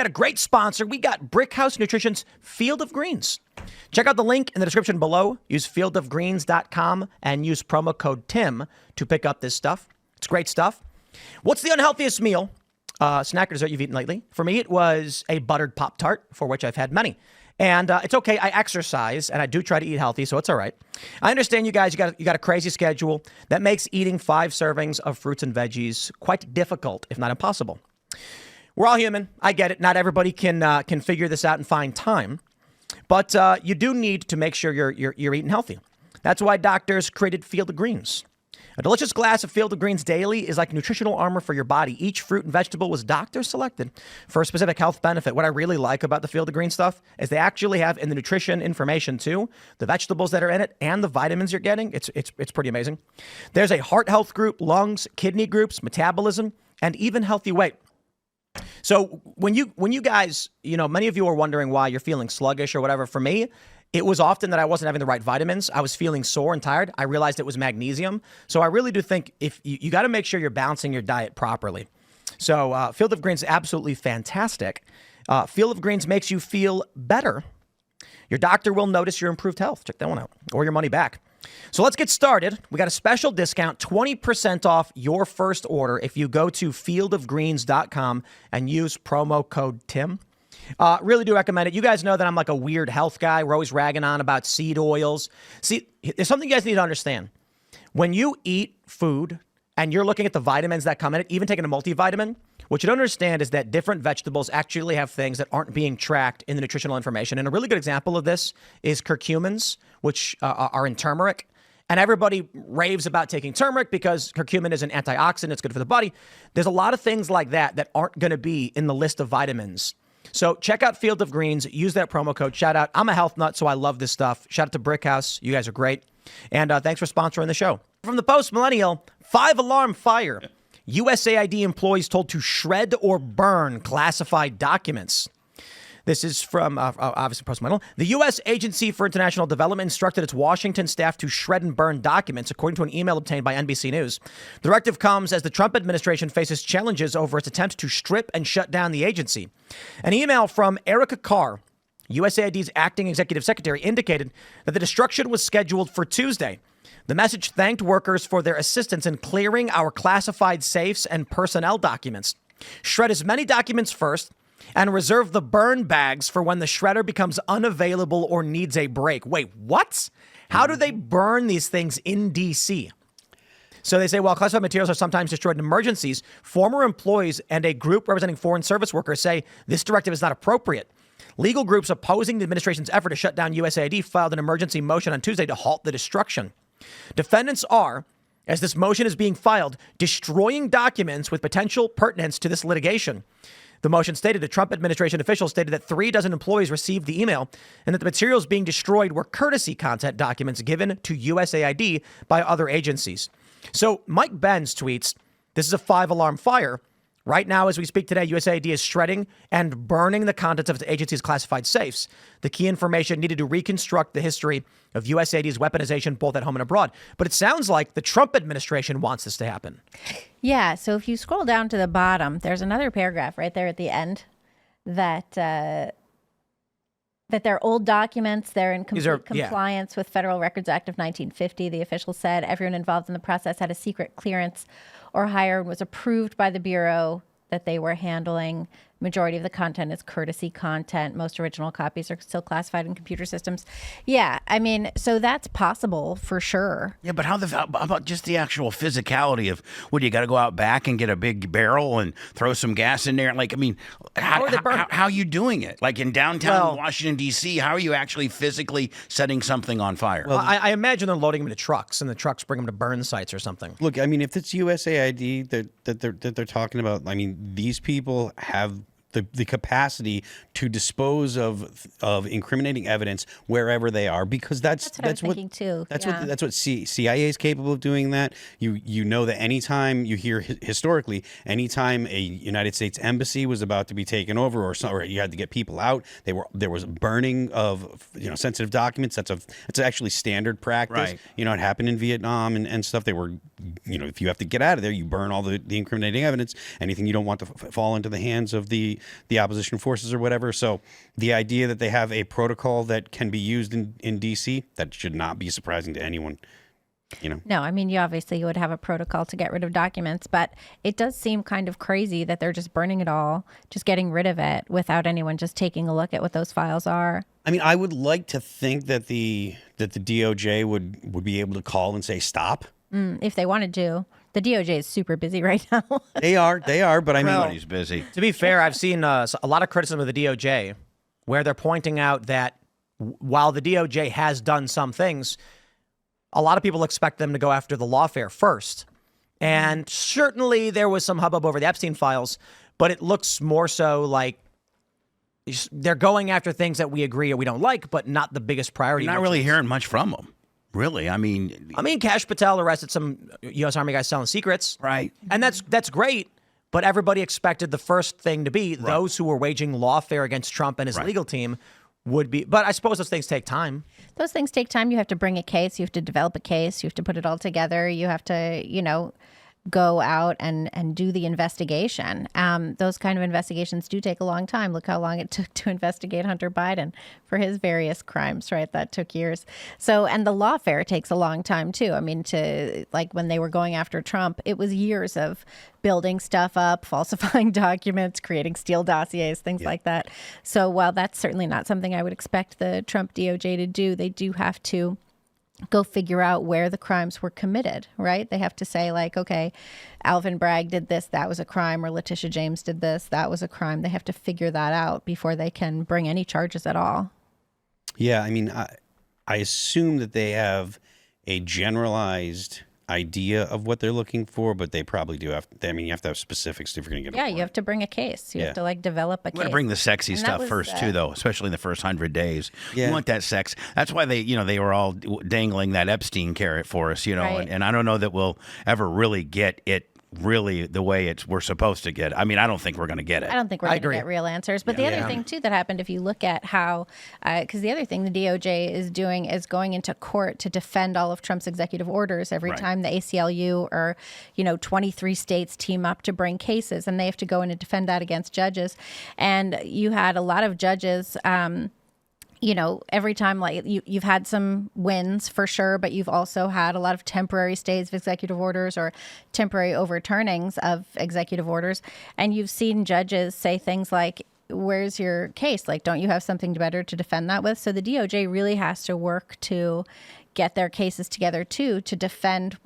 got a great sponsor. We got Brickhouse Nutrition's Field of Greens. Check out the link in the description below. Use fieldofgreens.com and use promo code TIM to pick up this stuff. It's great stuff. What's the unhealthiest meal, snack or dessert you've eaten lately? For me, it was a buttered Pop-Tart, for which I've had many. And it's okay. I exercise and I do try to eat healthy, so it's all right. I understand you guys, you got a crazy schedule that makes eating 5 servings of fruits and veggies quite difficult, if not impossible. We're all human. I get it. Not everybody can figure this out and find time, but you do need to make sure you're eating healthy. That's why doctors created Field of Greens. A delicious glass of Field of Greens daily is like nutritional armor for your body. Each fruit and vegetable was doctor selected for a specific health benefit. What I really like about the Field of Greens stuff is they actually have in the nutrition information too, the vegetables that are in it and the vitamins you're getting. It's pretty amazing. There's a heart health group, lungs, kidney groups, metabolism, and even healthy weight. So when you guys, many of you are wondering why you're feeling sluggish or whatever. For me, it was often that I wasn't having the right vitamins. I was feeling sore and tired. I realized it was magnesium. So I really do think if you got to make sure you're balancing your diet properly. So Field of Greens is absolutely fantastic. Field of Greens makes you feel better. Your doctor will notice your improved health. Check that one out. Or your money back. So let's get started. We got a special discount, 20% off your first order if you go to fieldofgreens.com and use promo code TIM. Really do recommend it. You guys know that I'm like a weird health guy. We're always ragging on about seed oils. See, there's something you guys need to understand. When you eat food and you're looking at the vitamins that come in it, even taking a multivitamin, what you don't understand is that different vegetables actually have things that aren't being tracked in the nutritional information. And a really good example of this is curcumins, which are in turmeric. And everybody raves about taking turmeric because curcumin is an antioxidant. It's good for the body. There's a lot of things like that that aren't going to be in the list of vitamins. So check out Field of Greens. Use that promo code. Shout out. I'm a health nut, so I love this stuff. Shout out to Brickhouse. You guys are great. And thanks for sponsoring the show. From the Post Millennial, 5-alarm fire. USAID employees told to shred or burn classified documents. This is from, obviously, Post Millennial. The U.S. Agency for International Development instructed its Washington staff to shred and burn documents, according to an email obtained by NBC News. The directive comes as the Trump administration faces challenges over its attempt to strip and shut down the agency. An email from Erica Carr, USAID's acting executive secretary, indicated that the destruction was scheduled for Tuesday. The message thanked workers for their assistance in clearing our classified safes and personnel documents. Shred as many documents first and reserve the burn bags for when the shredder becomes unavailable or needs a break. Wait, what? How do they burn these things in D.C.? So they say, while classified materials are sometimes destroyed in emergencies, former employees and a group representing foreign service workers say this directive is not appropriate. Legal groups opposing the administration's effort to shut down USAID filed an emergency motion on Tuesday to halt the destruction. Defendants are, as this motion is being filed, destroying documents with potential pertinence to this litigation. The motion stated a Trump administration official stated that 36 employees received the email and that the materials being destroyed were courtesy content documents given to USAID by other agencies. So Mike Benz tweets, this is a 5-alarm fire. Right now, as we speak today, USAID is shredding and burning the contents of its agency's classified safes. The key information needed to reconstruct the history of USAID's weaponization both at home and abroad. But it sounds like the Trump administration wants this to happen. Yeah. So if you scroll down to the bottom, there's another paragraph right there at the end that they're old documents. They're in complete compliance with Federal Records Act of 1950. The official said everyone involved in the process had a secret clearance or higher and was approved by the Bureau that they were handling. Majority of the content is courtesy content. Most original copies are still classified in computer systems. Yeah, I mean, so that's possible for sure. Yeah, but how about just the actual physicality of, what, you got to go out back and get a big barrel and throw some gas in there? Like, I mean, how are you doing it? Like in downtown Washington, D.C., how are you actually physically setting something on fire? Well, I imagine they're loading them into trucks, and the trucks bring them to burn sites or something. Look, I mean, if it's USAID that they're talking about, I mean, these people have the capacity to dispose of incriminating evidence wherever they are, because that's what I was thinking too. That's what CIA is capable of doing. That you know that anytime you hear historically, anytime a United States embassy was about to be taken over, or you had to get people out, there was burning of sensitive documents. That's actually standard practice. Right. It happened in Vietnam and stuff. They were if you have to get out of there, you burn all the incriminating evidence. Anything you don't want to fall into the hands of the the opposition forces or whatever. So the idea that they have a protocol that can be used in D.C., that should not be surprising to anyone. No, I mean, you would have a protocol to get rid of documents, but it does seem kind of crazy that they're just burning it all, just getting rid of it without anyone just taking a look at what those files are. I mean, I would like to think that the DOJ would be able to call and say stop. If they wanted to. The DOJ is super busy right now. They are, but I mean, Everybody's busy. To be fair, I've seen a lot of criticism of the DOJ where they're pointing out that while the DOJ has done some things, a lot of people expect them to go after the lawfare first. And certainly there was some hubbub over the Epstein files, but it looks more so like they're going after things that we agree or we don't like, but not the biggest priority. You're not really hearing much from them. Really, I mean, Kash Patel arrested some U.S. Army guys selling secrets. Right. And that's great, but everybody expected the first thing to be those who were waging lawfare against Trump and his legal team would be. But I suppose those things take time. Those things take time. You have to bring a case. You have to develop a case. You have to put it all together. You have to, go out and do the investigation. Those kind of investigations do take a long time. Look how long it took to investigate Hunter Biden for his various crimes, right? That took years. So, and the lawfare takes a long time too. I mean, when they were going after Trump, it was years of building stuff up, falsifying documents, creating steal dossiers, things like that. So while that's certainly not something I would expect the Trump DOJ to do, they do have to go figure out where the crimes were committed, right? They have to say like, okay, Alvin Bragg did this, that was a crime, or Letitia James did this, that was a crime. They have to figure that out before they can bring any charges at all. Yeah, I mean, I assume that they have a generalized idea of what they're looking for, but they probably do have. You have to have specifics if you're going to get. Yeah, you have to bring a case. You have to develop a case. You got to bring the sexy stuff first too, though, especially in the first 100 days. Yeah. You want that sex. That's why they were all dangling that Epstein carrot for us, right. and I don't know that we'll ever really get it. Really, the way we're supposed to get. I mean, I don't think we're going to get it. I don't think we're going to get real answers. But the other thing too that happened, if you look at how, because the other thing the DOJ is doing is going into court to defend all of Trump's executive orders every time the ACLU or 23 states team up to bring cases, and they have to go in and defend that against judges. And you had a lot of judges. Every time, like you've had some wins for sure, but you've also had a lot of temporary stays of executive orders or temporary overturnings of executive orders. And you've seen judges say things like, where's your case? Like, don't you have something better to defend that with? So the DOJ really has to work to get their cases together too, to defend,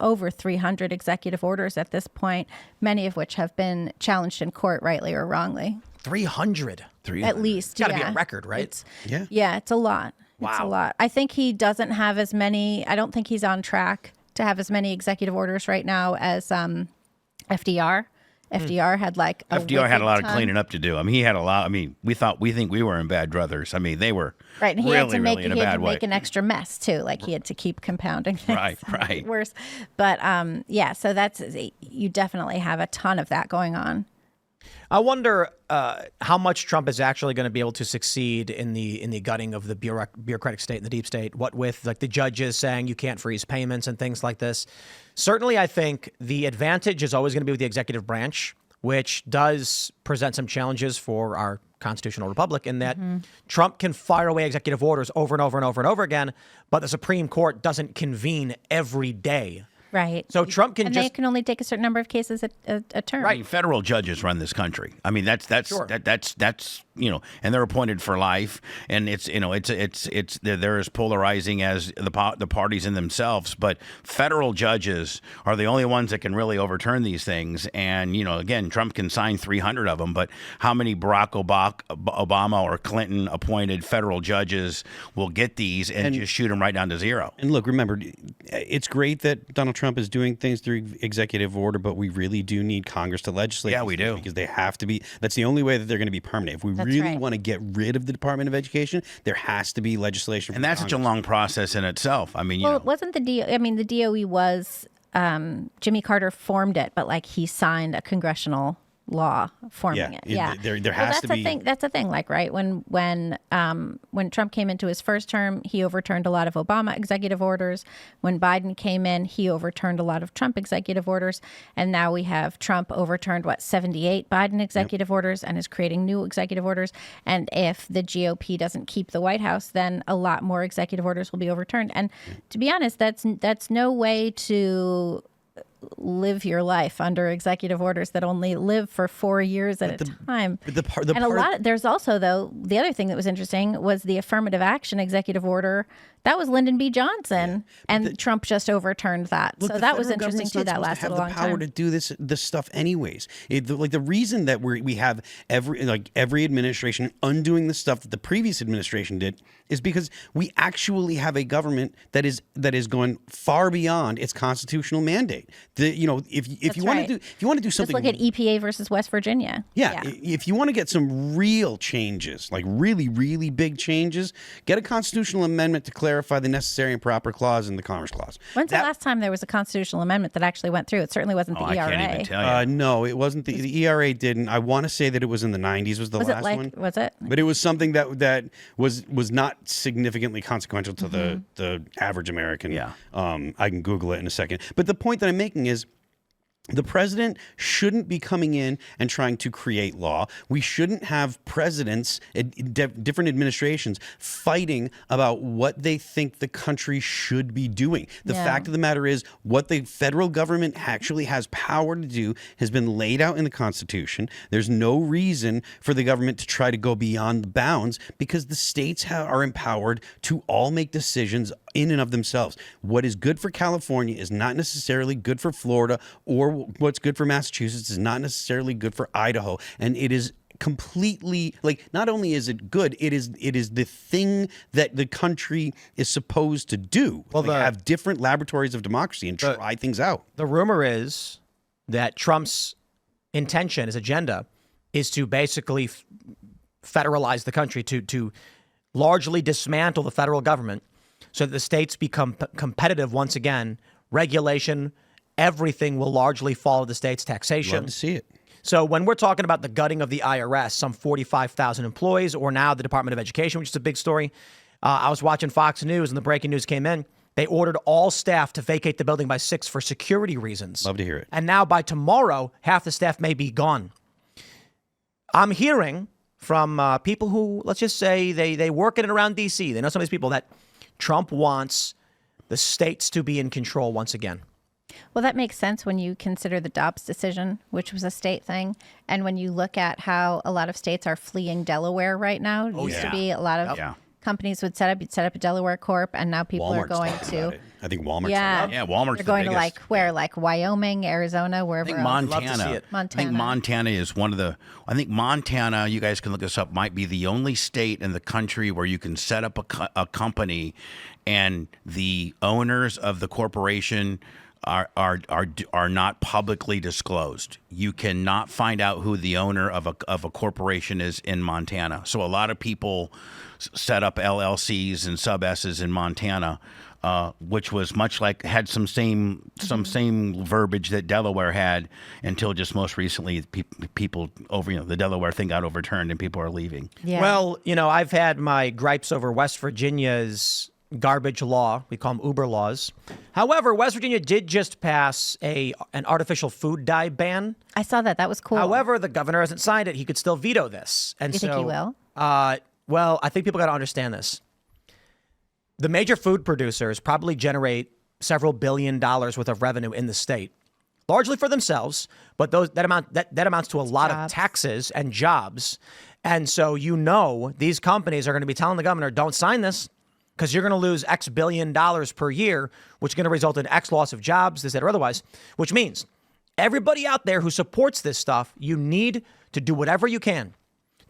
over 300 executive orders at this point, many of which have been challenged in court, rightly or wrongly. 300. At least, It's got to be a record, right? It's a lot. Wow. It's a lot. I think he doesn't have as many. I don't think he's on track to have as many executive orders right now as FDR. FDR had FDR had a lot of cleaning up to do. I mean, he had a lot. I mean, we think we were in bad brothers. I mean, they were right. And he really, had to make, really in a bad way. Make an extra mess too. Like he had to keep compounding things. Right. Worse. But so you definitely have a ton of that going on. I wonder how much Trump is actually going to be able to succeed in the gutting of the bureaucratic state and the deep state. What with like the judges saying you can't freeze payments and things like this. Certainly, I think the advantage is always going to be with the executive branch, which does present some challenges for our constitutional republic in that Trump can fire away executive orders over and over and over and over again, but the Supreme Court doesn't convene every day. Right. So Trump can they can only take a certain number of cases a term. Right. Federal judges run this country. I mean, that's and they're appointed for life. And they're as polarizing as the parties in themselves. But federal judges are the only ones that can really overturn these things. And again, Trump can sign 300 of them. But how many Barack Obama or Clinton appointed federal judges will get these and just shoot them right down to zero? And look, remember, it's great that Donald Trump is doing things through executive order, but we really do need Congress to legislate. Yeah, we do. Because they have to be. That's the only way that they're going to be permanent. If we really want to get rid of the Department of Education, there has to be legislation. And that's Congress. Such a long process in itself. I mean, it wasn't the DOE was Jimmy Carter formed it, but he signed a congressional law forming it. Yeah, there has to be. That's the thing. Like, right when Trump came into his first term, he overturned a lot of Obama executive orders. When Biden came in, he overturned a lot of Trump executive orders, and now we have Trump overturned 78 Biden executive orders and is creating new executive orders. And if the GOP doesn't keep the White House, then a lot more executive orders will be overturned. And to be honest, that's no way to live your life under executive orders that only live for 4 years at a time. There's also, though, the other thing that was interesting was the affirmative action executive order. That was Lyndon B. Johnson, and Trump just overturned that. So that was interesting too. That lasted a long time. Have the power to do this stuff anyways. The reason that we have every administration undoing the stuff that the previous administration did is because we actually have a government that is going far beyond its constitutional mandate. If you want to do something, just look at EPA versus West Virginia. Yeah, if you want to get some real changes, like really, really big changes, get a constitutional amendment to clarify the necessary and proper clause in the Commerce Clause. When's the last time there was a constitutional amendment that actually went through? It certainly wasn't the ERA. I can't even tell you. No, it wasn't. The ERA didn't. I want to say that it was in the 90s was the last one. Was it? But it was something that was not significantly consequential to the average American. Yeah. I can Google it in a second. But the point that I'm making is, the president shouldn't be coming in and trying to create law. We shouldn't have presidents, different administrations, fighting about what they think the country should be doing. The fact of the matter is, what the federal government actually has power to do has been laid out in the Constitution. There's no reason for the government to try to go beyond the bounds, because the states are empowered to all make decisions in and of themselves. What is good for California is not necessarily good for Florida, or what's good for Massachusetts is not necessarily good for Idaho. And it is completely, not only is it good, it is the thing that the country is supposed to do. Well, have different laboratories of democracy and try things out. The rumor is that Trump's intention, his agenda, is to basically federalize the country, to largely dismantle the federal government, so that the states become competitive once again. Regulation, everything will largely follow the state's taxation. Love to see it. So when we're talking about the gutting of the IRS, some 45,000 employees, or now the Department of Education, which is a big story. I was watching Fox News and the breaking news came in. They ordered all staff to vacate the building by 6 for security reasons. Love to hear it. And now by tomorrow, half the staff may be gone. I'm hearing from people who, let's just say, they work in and around D.C. They know some of these people that Trump wants the states to be in control once again. Well, that makes sense when you consider the Dobbs decision, which was a state thing. And when you look at how a lot of states are fleeing Delaware right now, it used to be a lot of companies would set up a Delaware corp, and now people Walmart's are going to. I think Walmart's Walmart's They're going the to like Wyoming, Arizona, wherever. I think Montana. I think Montana is one of the. I think Montana, you guys can look this up, might be the only state in the country where you can set up a company, and the owners of the corporation are not publicly disclosed. You cannot find out who the owner of a corporation is in Montana. So a lot of people set up LLCs and sub S's in Montana, which was much like had some same verbiage that Delaware had, until just most recently people over the Delaware thing got overturned and people are leaving. Yeah. Well, I've had my gripes over West Virginia's garbage law. We call them Uber laws. However, West Virginia did just pass an artificial food dye ban. I saw that. That was cool. However, the governor hasn't signed it. He could still veto this. And you think he will? Well, I think people got to understand this. The major food producers probably generate several $1 billion worth of revenue in the state, largely for themselves, but that amounts to a lot of taxes and jobs. And so these companies are going to be telling the governor, don't sign this, because you're going to lose X billion dollars per year, which is going to result in X loss of jobs, this, that, or otherwise, which means everybody out there who supports this stuff, you need to do whatever you can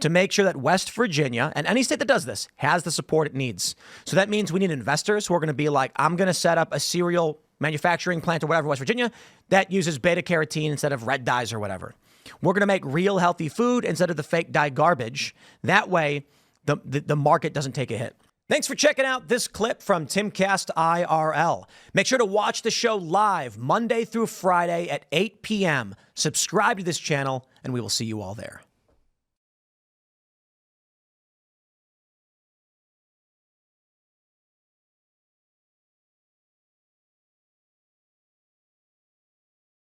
to make sure that West Virginia, and any state that does this, has the support it needs. So that means we need investors who are going to be like, I'm going to set up a cereal manufacturing plant or whatever in West Virginia that uses beta carotene instead of red dyes or whatever. We're going to make real healthy food instead of the fake dye garbage. That way, the market doesn't take a hit. Thanks for checking out this clip from Timcast IRL. Make sure to watch the show live Monday through Friday at 8 p.m. Subscribe to this channel and we will see you all there.